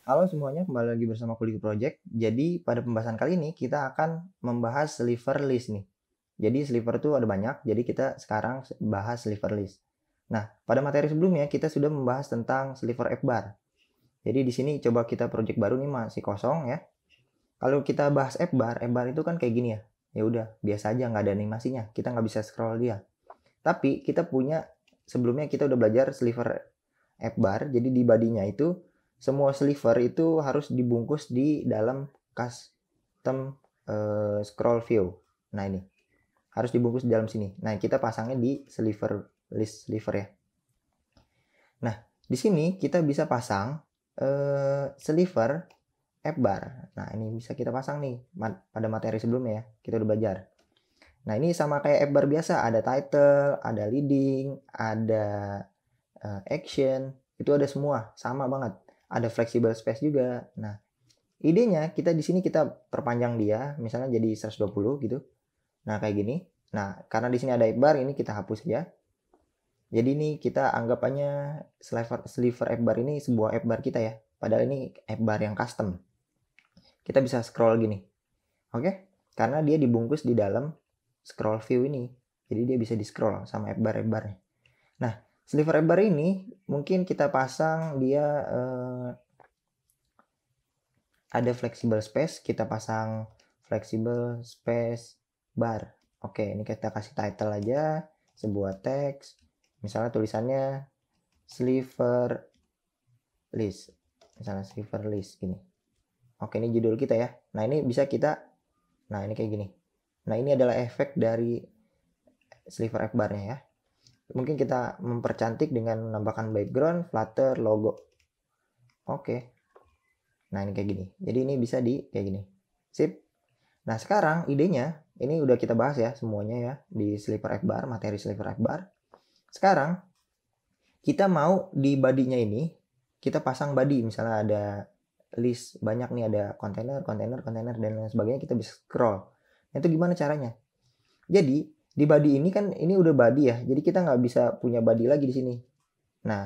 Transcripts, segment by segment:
Halo semuanya, kembali lagi bersama Kuliah Project. Jadi pada pembahasan kali ini kita akan membahas sliver list nih. Jadi sliver tuh ada banyak, jadi kita sekarang bahas sliver list. Nah, pada materi sebelumnya kita sudah membahas tentang sliver F-bar. Jadi di sini coba kita project baru nih masih kosong ya. Kalau kita bahas F-bar itu kan kayak gini ya. Ya udah, biasa aja nggak ada animasinya. Kita nggak bisa scroll dia. Tapi kita punya sebelumnya kita udah belajar sliver F-bar. Jadi di bodinya itu semua sliver itu harus dibungkus di dalam custom scroll view. Nah ini harus dibungkus di dalam sini. Nah kita pasangnya di sliver list sliver ya. Nah di sini kita bisa pasang sliver F-bar. Nah ini bisa kita pasang nih pada materi sebelumnya ya. Kita udah belajar. Nah ini sama kayak F-bar biasa, ada title, ada leading, ada action, itu ada semua, sama banget. Ada flexible space juga. Nah, idenya kita di sini kita perpanjang dia, misalnya jadi 120 gitu. Nah, kayak gini. Nah, karena di sini ada F-bar, ini kita hapus ya. Jadi ini kita anggapannya sliver F-bar ini sebuah F-bar kita ya. Padahal ini F-bar yang custom. Kita bisa scroll gini. Oke? Karena dia dibungkus di dalam scroll view ini. Jadi dia bisa di-scroll sama F-bar-F-barnya. Nah, sliver F-bar ini mungkin kita pasang dia ada flexible space, kita pasang flexible space bar. Oke, ini kita kasih title aja, sebuah teks. Misalnya tulisannya sliver list. Misalnya sliver list gini. Oke, ini judul kita ya. Nah, ini bisa kita, nah ini kayak gini. Nah, ini adalah efek dari sliver F-barnya ya. Mungkin kita mempercantik dengan menambahkan background, flutter, logo. Oke. Nah, ini kayak gini. Jadi ini bisa di kayak gini. Sip. Nah, sekarang idenya, ini udah kita bahas ya semuanya ya di sliver F-bar, materi sliver F-bar. Sekarang kita mau di body-nya ini kita pasang body, misalnya ada list banyak nih, ada kontainer dan lain sebagainya, kita bisa scroll. Nah, itu gimana caranya? Jadi di body ini kan ini udah body ya, jadi kita nggak bisa punya body lagi di sini. Nah,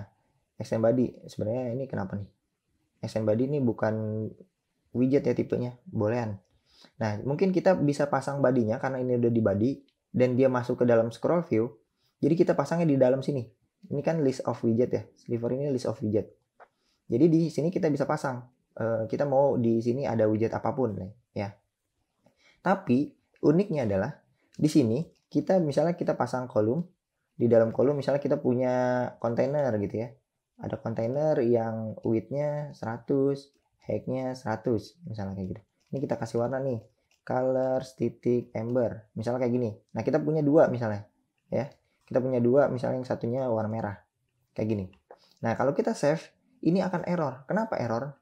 extend body sebenarnya ini kenapa nih? Extend body ini bukan widget ya tipenya, boolean. Nah, mungkin kita bisa pasang body-nya karena ini udah di body dan dia masuk ke dalam scroll view. Jadi kita pasangnya di dalam sini. Ini kan list of widget ya. Sliver ini list of widget. Jadi di sini kita bisa pasang. Kita mau di sini ada widget apapun ya. Tapi uniknya adalah di sini kita misalnya kita pasang kolom. Di dalam kolom misalnya kita punya kontainer gitu ya. Ada kontainer yang width-nya 100, height-nya 100 misalnya kayak gitu. Ini kita kasih warna nih, colors titik ember, misalnya kayak gini. Nah kita punya dua misalnya, ya. Kita punya dua, misalnya yang satunya warna merah, kayak gini. Nah kalau kita save, ini akan error. Kenapa error?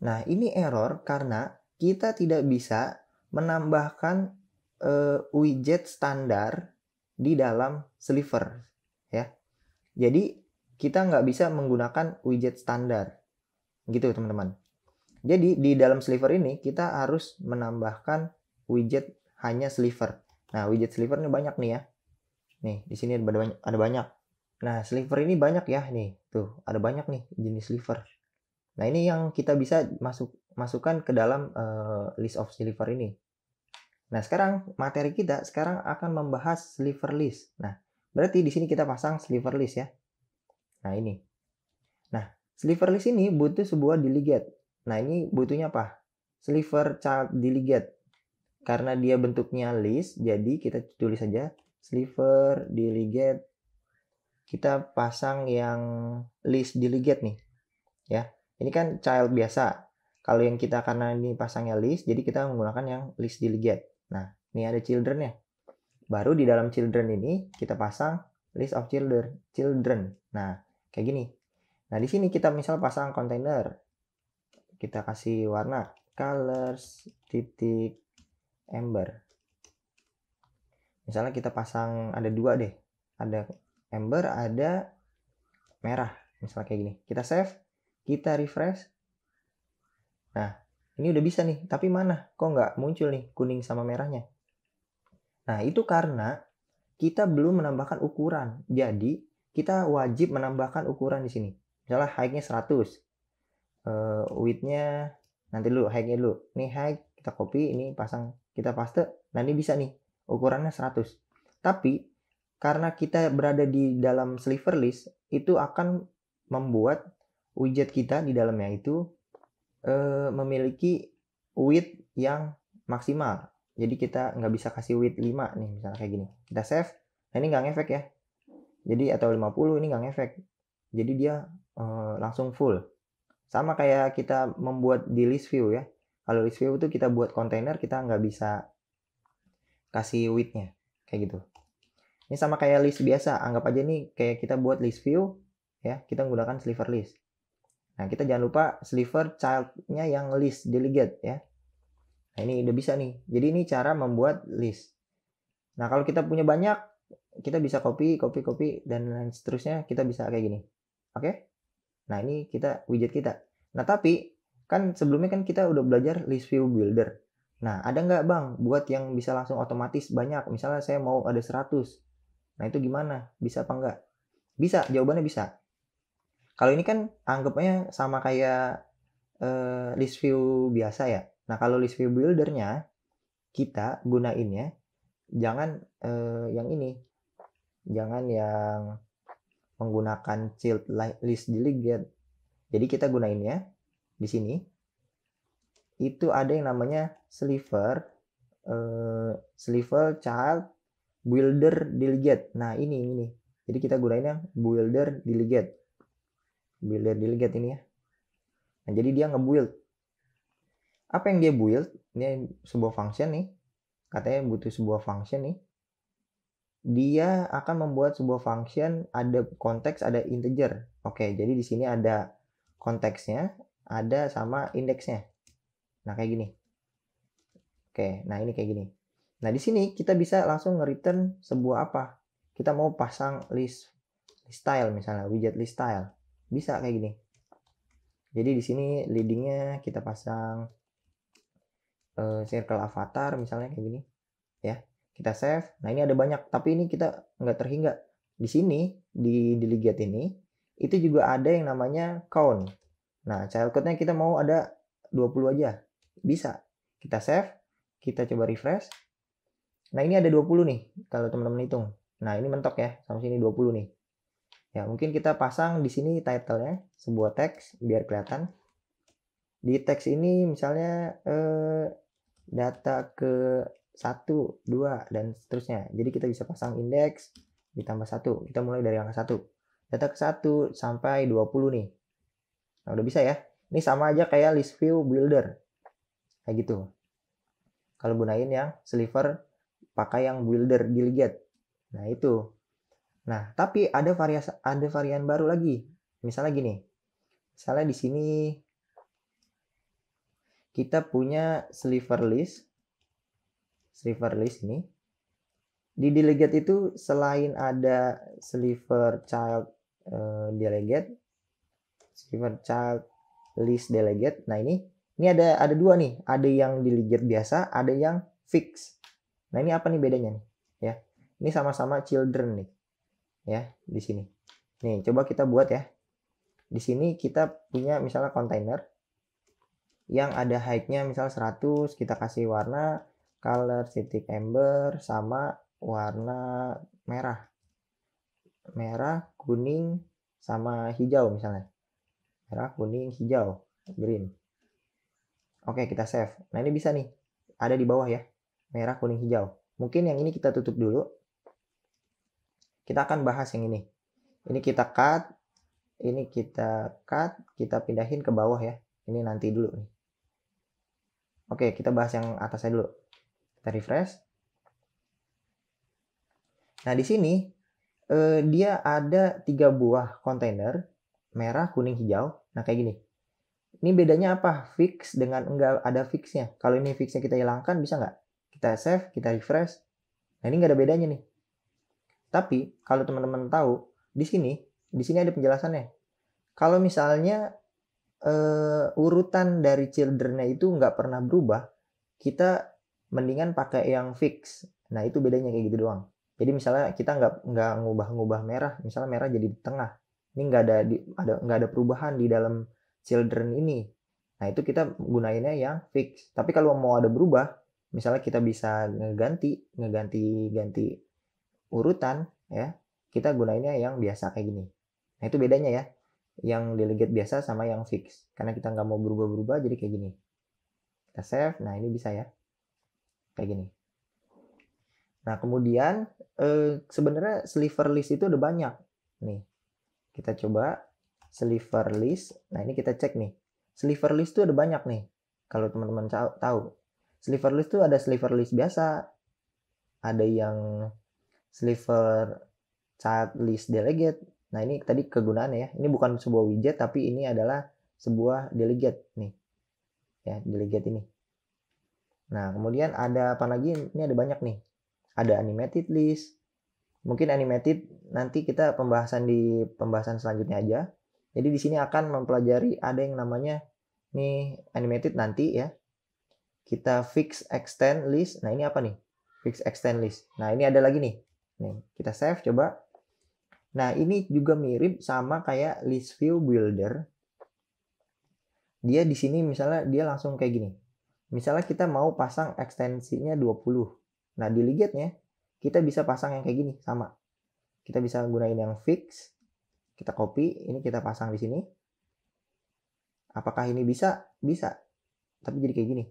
Nah ini error karena kita tidak bisa menambahkan widget standar di dalam sliver, ya. Jadi kita nggak bisa menggunakan widget standar, gitu teman-teman. Jadi di dalam sliver ini kita harus menambahkan widget hanya sliver. Nah, widget sliver ini banyak nih ya. Nih, di sini ada banyak. Nah, sliver ini banyak ya nih. Tuh, ada banyak nih jenis sliver. Nah, ini yang kita bisa masukkan ke dalam list of sliver ini. Nah, sekarang materi kita sekarang akan membahas sliver list. Nah, berarti di sini kita pasang sliver list ya. Nah, ini. Nah, sliver list ini butuh sebuah delegate. Nah, ini butuhnya apa? Sliver child delegate. Karena dia bentuknya list, jadi kita tulis saja sliver delegate. Kita pasang yang list delegate nih. Ya. Ini kan child biasa. Kalau yang kita karena ini pasangnya list, jadi kita menggunakan yang list delegate. Nah, ini ada children-nya. Baru di dalam children ini kita pasang list of children. Nah, kayak gini. Nah, di sini kita misal pasang container. Kita kasih warna colors titik ember. Misalnya kita pasang ada dua deh. Ada ember, ada merah. Misalnya kayak gini. Kita save, kita refresh. Nah, ini udah bisa nih. Tapi mana? Kok nggak muncul nih kuning sama merahnya? Nah, itu karena kita belum menambahkan ukuran. Jadi, kita wajib menambahkan ukuran di sini. Misalnya height-nya 100. width-nya nanti dulu, height-nya dulu. Ini height, kita copy, ini pasang, kita paste. Nah, ini bisa nih, ukurannya 100. Tapi, karena kita berada di dalam sliver list, itu akan membuat widget kita di dalamnya itu memiliki width yang maksimal. Jadi kita nggak bisa kasih width 5 nih, misalnya kayak gini. Kita save, nah ini nggak ngefek ya. Jadi atau 50 ini nggak ngefek. Jadi dia langsung full. Sama kayak kita membuat di list view ya. Kalau list view itu kita buat kontainer, kita nggak bisa kasih width-nya. Kayak gitu. Ini sama kayak list biasa. Anggap aja nih kayak kita buat list view, ya kita menggunakan sliver list. Nah, kita jangan lupa sliver child-nya yang list delegate ya. Nah, ini udah bisa nih. Jadi ini cara membuat list. Nah, kalau kita punya banyak, kita bisa copy, dan seterusnya kita bisa kayak gini. Oke? Nah, ini kita widget kita. Nah, tapi kan sebelumnya kan kita udah belajar list view builder. Nah, ada nggak Bang buat yang bisa langsung otomatis banyak? Misalnya saya mau ada 100. Nah, itu gimana? Bisa apa enggak? Bisa, jawabannya bisa. Kalau ini kan anggapnya sama kayak list view biasa ya. Nah, kalau list view buildernya kita gunainnya jangan yang ini. Jangan yang menggunakan child list delegate. Jadi kita gunainnya di sini itu ada yang namanya sliver child builder delegate. Nah, ini. Jadi kita gunainnya builder delegate ini ya. Nah, jadi dia nge-build. Apa yang dia build? Ini sebuah function nih. Katanya butuh sebuah function nih. Dia akan membuat sebuah function, ada konteks, ada integer. Oke, jadi di sini ada konteksnya, ada sama indeksnya. Nah, kayak gini. Oke, nah ini kayak gini. Nah, di sini kita bisa langsung nge-return sebuah apa? Kita mau pasang list style misalnya, widget list style. Bisa kayak gini. Jadi di sini leadingnya kita pasang circle avatar misalnya kayak gini. Ya, kita save. Nah, ini ada banyak, tapi ini kita nggak terhingga. Di sini, di delegate ini, itu juga ada yang namanya count. Nah, child count-nya kita mau ada 20 aja. Bisa. Kita save, kita coba refresh. Nah, ini ada 20 nih, kalau teman-teman hitung. Nah, ini mentok ya, sama sini 20 nih. Ya, mungkin kita pasang di sini title-nya, sebuah teks, biar kelihatan. Di teks ini misalnya data ke 1, 2, dan seterusnya. Jadi kita bisa pasang indeks ditambah 1. Kita mulai dari angka 1. Data ke 1 sampai 20 nih. Nah, udah bisa ya. Ini sama aja kayak list view builder. Kayak gitu. Kalau gunain yang sliver, pakai yang builder delegate. Nah, itu. Nah, tapi ada varian baru lagi. Misalnya gini. Misalnya di sini kita punya sliver list ini. Di delegate itu selain ada sliver child delegate, sliver child list delegate. Nah, ini ada dua nih. Ada yang delegate biasa, ada yang fix. Nah, ini apa nih bedanya nih? Ya. Ini sama-sama children nih. Ya, di sini. Nih, coba kita buat ya. Di sini kita punya misalnya container yang ada height-nya misal 100, kita kasih warna color titik ember sama warna merah. Merah, kuning, sama hijau misalnya. Merah, kuning, hijau, green. Oke, kita save. Nah, ini bisa nih. Ada di bawah ya. Merah, kuning, hijau. Mungkin yang ini kita tutup dulu. Kita akan bahas yang ini. Ini kita cut. Ini kita cut. Kita pindahin ke bawah ya. Ini nanti dulu nih. Oke, kita bahas yang atasnya dulu. Kita refresh. Nah, di sini dia ada 3 buah kontainer. Merah, kuning, hijau. Nah, kayak gini. Ini bedanya apa? Fix dengan enggak ada fixnya. Kalau ini fixnya kita hilangkan, bisa nggak? Kita save, kita refresh. Nah, ini nggak ada bedanya nih. Tapi kalau teman-teman tahu, di sini ada penjelasannya. Kalau misalnya urutan dari children-nya itu nggak pernah berubah, kita mendingan pakai yang fix. Nah, itu bedanya kayak gitu doang. Jadi misalnya kita nggak ngubah merah, misalnya merah jadi di tengah. Ini nggak ada perubahan di dalam children ini. Nah, itu kita gunainnya yang fix. Tapi kalau mau ada berubah, misalnya kita bisa ganti urutan ya, kita gunainnya yang biasa kayak gini. Nah, itu bedanya ya. Yang delegate biasa sama yang fix. Karena kita nggak mau berubah-berubah, jadi kayak gini. Kita save, nah ini bisa ya. Kayak gini. Nah, kemudian sebenarnya sliver list itu ada banyak. Nih, kita coba sliver list. Nah, ini kita cek nih. Sliver list itu ada banyak nih. Kalau teman-teman tahu. Sliver list itu ada sliver list biasa. Ada yang sliver child list delegate. Nah, ini tadi kegunaannya ya. Ini bukan sebuah widget, tapi ini adalah sebuah delegate nih. Ya, delegate ini. Nah, kemudian ada apa lagi? Ini ada banyak nih. Ada animated list. Mungkin animated nanti kita di pembahasan selanjutnya aja. Jadi di sini akan mempelajari ada yang namanya nih animated nanti ya. Kita fix extend list. Nah, ini apa nih? Fix extend list. Nah, ini ada lagi nih. Nih, kita save coba. Nah, ini juga mirip sama kayak list view builder. Dia di sini misalnya dia langsung kayak gini. Misalnya kita mau pasang ekstensinya 20. Nah, di delegate-nya kita bisa pasang yang kayak gini, sama. Kita bisa gunain yang fix. Kita copy, ini kita pasang di sini. Apakah ini bisa? Bisa. Tapi jadi kayak gini.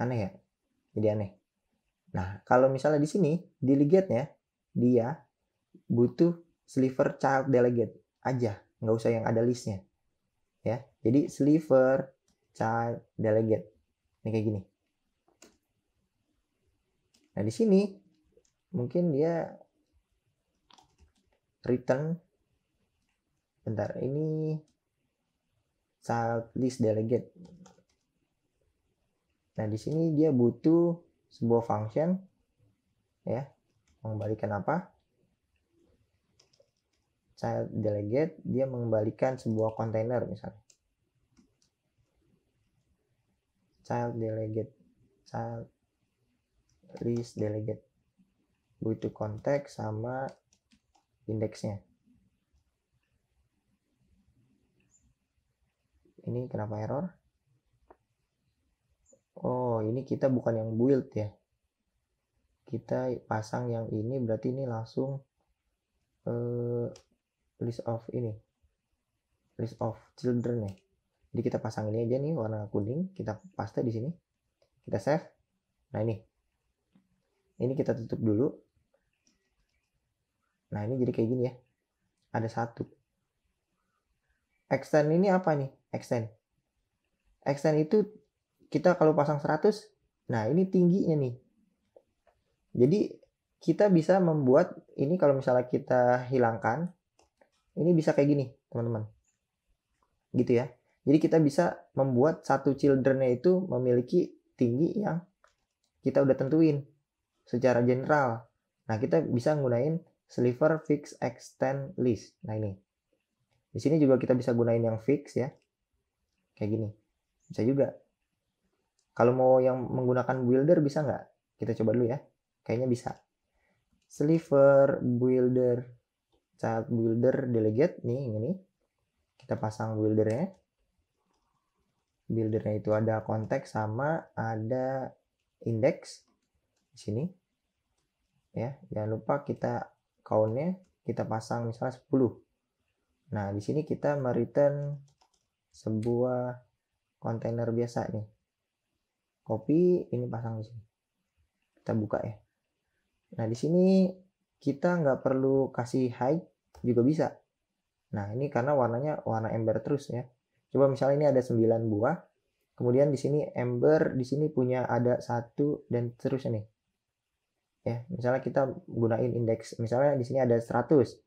Aneh ya? Jadi aneh. Nah, kalau misalnya di sini, delegate-nya, dia butuh sliver child delegate aja. Nggak usah yang ada listnya. Ya, jadi sliver child delegate. Ini kayak gini. Nah, di sini mungkin dia return, bentar, ini child list delegate. Nah, di sini dia butuh sebuah function ya, mengembalikan apa? Child delegate, dia mengembalikan sebuah kontainer misalnya. Child delegate, child list delegate, butuh konteks sama indeksnya. Ini kenapa error? Oh, ini kita bukan yang build ya. Kita pasang yang ini, berarti ini langsung list of children ya. Jadi kita pasang ini aja nih warna kuning, kita paste di sini. Kita save. Nah, ini kita tutup dulu. Nah, ini jadi kayak gini ya. Ada satu. Extend ini apa nih? Extend itu kita kalau pasang 100, nah ini tingginya nih. Jadi kita bisa membuat ini kalau misalnya kita hilangkan, ini bisa kayak gini teman-teman. Gitu ya. Jadi kita bisa membuat satu children-nya itu memiliki tinggi yang kita udah tentuin secara general. Nah, kita bisa gunain sliver fix extend list. Nah, ini. Di sini juga kita bisa gunain yang fix ya. Kayak gini. Bisa juga. Kalau mau yang menggunakan builder bisa nggak? Kita coba dulu ya. Kayaknya bisa. Sliver builder, child builder delegate nih ini. Kita pasang buildernya. Buildernya itu ada konteks sama ada index di sini. Ya, jangan lupa kita count-nya kita pasang misalnya 10. Nah, di sini kita mereturn sebuah kontainer biasa nih. Copy, ini pasang di sini. Kita buka ya. Nah, di sini kita nggak perlu kasih height juga bisa. Nah, ini karena warnanya warna ember terus ya. Coba misalnya ini ada 9 buah. Kemudian di sini ember, di sini punya ada 1 dan seterusnya nih. Ya, misalnya kita gunain indeks, misalnya di sini ada 100.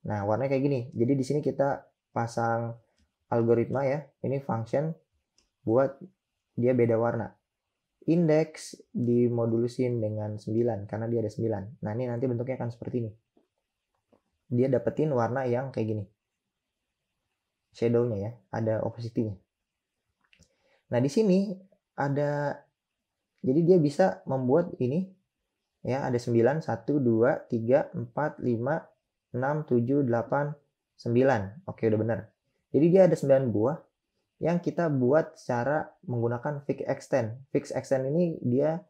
Nah, warnanya kayak gini. Jadi di sini kita pasang algoritma ya. Ini function buat dia beda warna. Indeks dimodulusin dengan 9 karena dia ada 9. Nah, ini nanti bentuknya akan seperti ini. Dia dapetin warna yang kayak gini. Shadow-nya ya, ada opacity-nya. Nah, di sini ada, jadi dia bisa membuat ini ya, ada 9, 1, 2, 3, 4, 5, 6, 7, 8, 9. Oke, udah benar. Jadi dia ada 9 buah yang kita buat secara menggunakan fix extend. Fix extend ini dia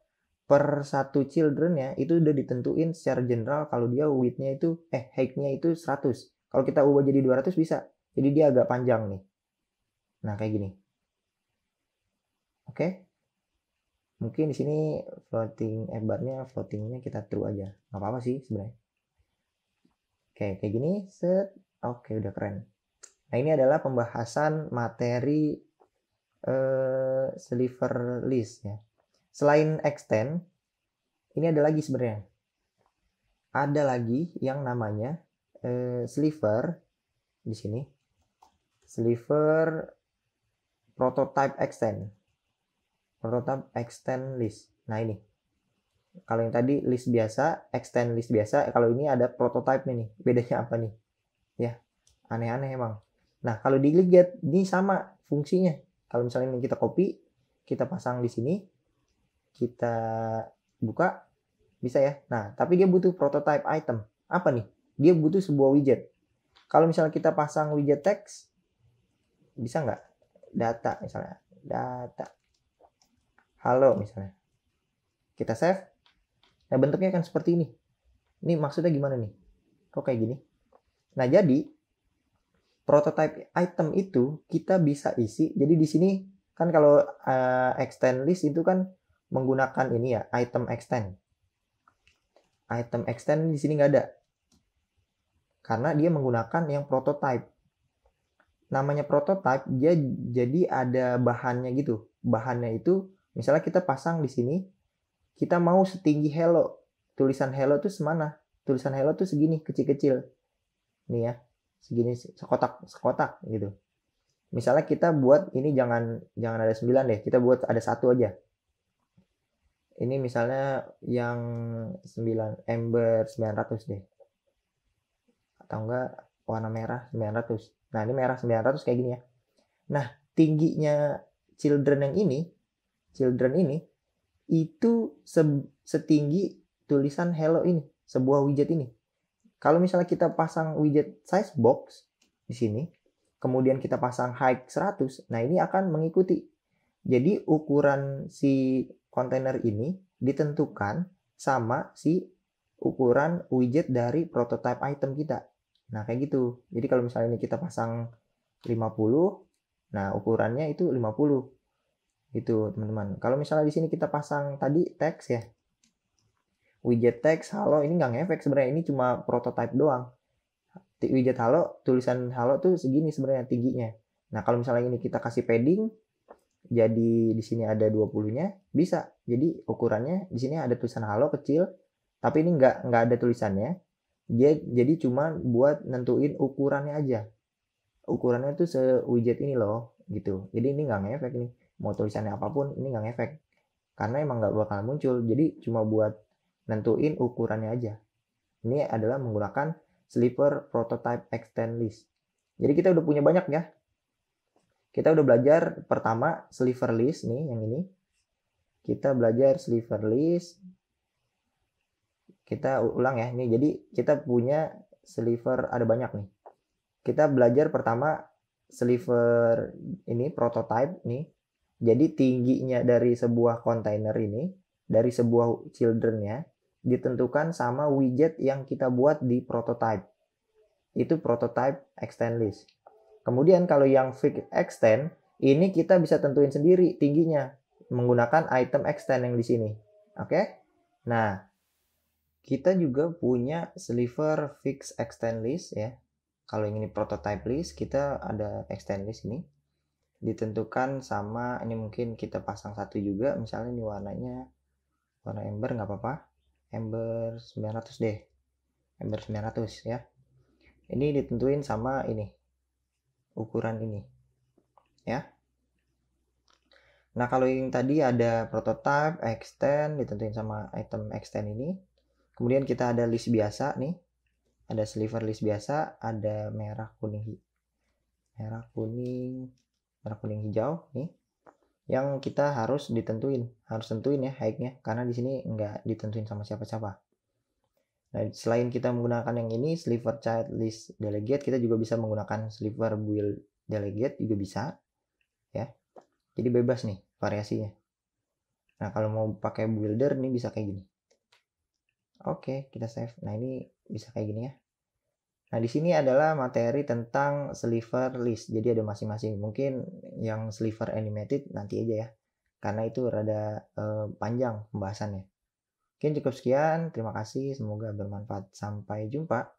per satu children-nya itu udah ditentuin secara general kalau dia width-nya itu height-nya itu 100. Kalau kita ubah jadi 200 bisa. Jadi dia agak panjang nih. Nah, kayak gini. Oke. Mungkin di sini bar-nya floatingnya kita true aja. Nggak apa-apa sih sebenarnya. Oke, kayak gini. Set. Oke, udah keren. Nah, ini adalah pembahasan materi sliver list ya. Selain extend, ini ada lagi sebenarnya. Ada lagi yang namanya sliver di sini. Sliver prototype extend. Prototype extend list. Nah, ini. Kalau yang tadi list biasa, extend list biasa, kalau ini ada prototype nih. Bedanya apa nih? Ya, aneh-aneh emang. Nah, kalau di Liget ini sama fungsinya. Kalau misalnya ini kita copy, kita pasang di sini, kita buka, bisa ya. Nah, tapi dia butuh prototype item. Apa nih? Dia butuh sebuah widget. Kalau misalnya kita pasang widget text, bisa nggak? Data misalnya. Data. Halo misalnya. Kita save. Nah, bentuknya kan seperti ini. Ini maksudnya gimana nih? Kok kayak gini? Nah, jadi prototype item itu kita bisa isi. Jadi di sini kan kalau extend list itu kan menggunakan ini ya, item extend. Item extend di sini nggak ada. Karena dia menggunakan yang prototype. Namanya prototype, dia jadi ada bahannya gitu. Bahannya itu misalnya kita pasang di sini, kita mau setinggi hello. Tulisan hello tuh semana? Tulisan hello tuh segini, kecil-kecil. Nih ya, segini sekotak gitu. Misalnya kita buat ini jangan ada 9 deh, kita buat ada 1 aja. Ini misalnya yang 9 ember 900 deh. Atau enggak warna merah 900. Nah, ini merah 900 kayak gini ya. Nah, tingginya children ini itu setinggi tulisan hello ini, sebuah widget ini. Kalau misalnya kita pasang widget size box di sini, kemudian kita pasang height 100, nah ini akan mengikuti. Jadi ukuran si kontainer ini ditentukan sama si ukuran widget dari prototype item kita. Nah, kayak gitu. Jadi kalau misalnya ini kita pasang 50, nah ukurannya itu 50. Gitu, teman-teman. Kalau misalnya di sini kita pasang tadi teks ya. Widget teks halo ini nggak ngefek sebenarnya, ini cuma prototype doang. Widget halo, tulisan halo tuh segini sebenarnya tingginya. Nah, kalau misalnya ini kita kasih padding, jadi di sini ada 20-nya, bisa. Jadi ukurannya di sini ada tulisan halo kecil, tapi ini nggak ada tulisannya. Jadi cuma buat nentuin ukurannya aja. Ukurannya tuh se-widget ini loh, gitu. Jadi ini nggak ngefek nih. Mau tulisannya apapun, ini nggak ngefek. Karena emang nggak bakal muncul. Jadi cuma buat nentuin ukurannya aja. Ini adalah menggunakan sliver prototype extend list. Jadi kita udah punya banyak ya. Kita udah belajar pertama sliver list nih yang ini. Kita belajar sliver list. Kita ulang ya. Nih jadi kita punya sliver ada banyak nih. Kita belajar pertama sliver ini prototype nih. Jadi tingginya dari sebuah kontainer ini, dari sebuah children-nya ditentukan sama widget yang kita buat di prototype. Itu prototype extend list. Kemudian kalau yang fix extend, ini kita bisa tentuin sendiri tingginya menggunakan item extend yang di sini. Oke? Nah, kita juga punya sliver fix extend list ya. Kalau yang ini prototype list, kita ada extend list ini. Ditentukan sama, ini mungkin kita pasang satu juga, misalnya ini warnanya warna ember nggak apa-apa. Ember 900 deh. Ember 900 ya. Ini ditentuin sama ini. Ukuran ini. Ya. Nah, kalau yang tadi ada prototype, extend, ditentuin sama item extend ini. Kemudian kita ada list biasa nih. Ada sliver list biasa, ada merah, kuning, hijau nih. Yang kita harus tentuin ya height-nya, karena di sini nggak ditentuin sama siapa-siapa. Nah, selain kita menggunakan yang ini sliver child list delegate, kita juga bisa menggunakan sliver build delegate juga bisa ya. Jadi bebas nih variasinya. Nah, kalau mau pakai builder nih bisa kayak gini. Oke, kita save. Nah, ini bisa kayak gini ya. Nah, di sini adalah materi tentang sliver list. Jadi ada masing-masing. Mungkin yang sliver animated nanti aja ya. Karena itu rada panjang pembahasannya. Mungkin cukup sekian. Terima kasih. Semoga bermanfaat. Sampai jumpa.